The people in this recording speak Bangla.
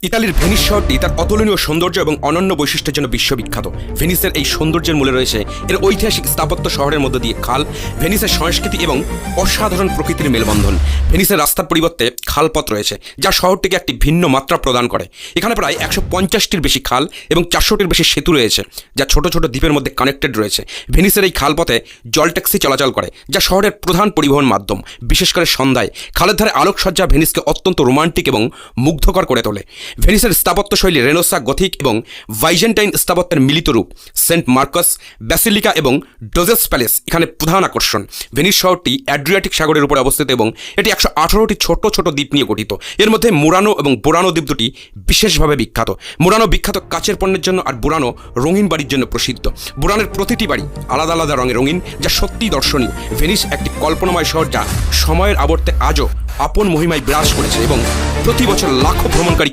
ইতালির ভেনিস শহরটি তার অতুলনীয় সৌন্দর্য এবং অনন্য বৈশিষ্ট্যের জন্য বিশ্ববিখ্যাত। ভেনিসের এই সৌন্দর্যের মূলে রয়েছে এর ঐতিহাসিক স্থাপত্য, শহরের মধ্য দিয়ে খাল, ভেনিসের সংস্কৃতি এবং অসাধারণ প্রকৃতির মেলবন্ধন। ভেনিসের রাস্তার পরিবর্তে খালপথ রয়েছে, যা শহরটিকে একটি ভিন্ন মাত্রা প্রদান করে। এখানে প্রায় 150টির বেশি খাল এবং 400টির বেশি সেতু রয়েছে, যা ছোট ছোট দ্বীপের মধ্যে কানেক্টেড রয়েছে। ভেনিসের এই খালপথে জল ট্যাক্সি চলাচল করে, যা শহরের প্রধান পরিবহন মাধ্যম। বিশেষ করে সন্ধ্যায় খালের ধারে আলোকসজ্জা ভেনিসকে অত্যন্ত রোমান্টিক এবং মুগ্ধকর করে তোলে। ভেনিসের স্থাপত্যশৈলী রেনেসাঁ, গথিক এবং বাইজেন্টাইন স্থাপত্যের মিলিত রূপ। সেন্ট মার্কাস ব্যাসিলিকা এবং ডোজেস প্যালেস এখানে প্রধান আকর্ষণ। ভেনিস শহরটি অ্যাড্রিয়াটিক সাগরের উপরে অবস্থিত এবং এটি 118টি ছোট ছোট দ্বীপ নিয়ে গঠিত। এর মধ্যে মুরানো এবং বোরানো দ্বীপ দুটি বিশেষভাবে বিখ্যাত। মুরানো বিখ্যাত কাচের পণ্যের জন্য, আর বোরানো রঙিন বাড়ির জন্য প্রসিদ্ধ। বোরানের প্রতিটি বাড়ি আলাদা আলাদা রঙে রঙিন, যা সত্যিই দর্শনীয়। ভেনিস একটি কল্পনাময় শহর, যা সময়ের আবর্তে আজও আপন মহিমায় বিরাজ করেছে এবং প্রতি বছর লাখো ভ্রমণকারীকে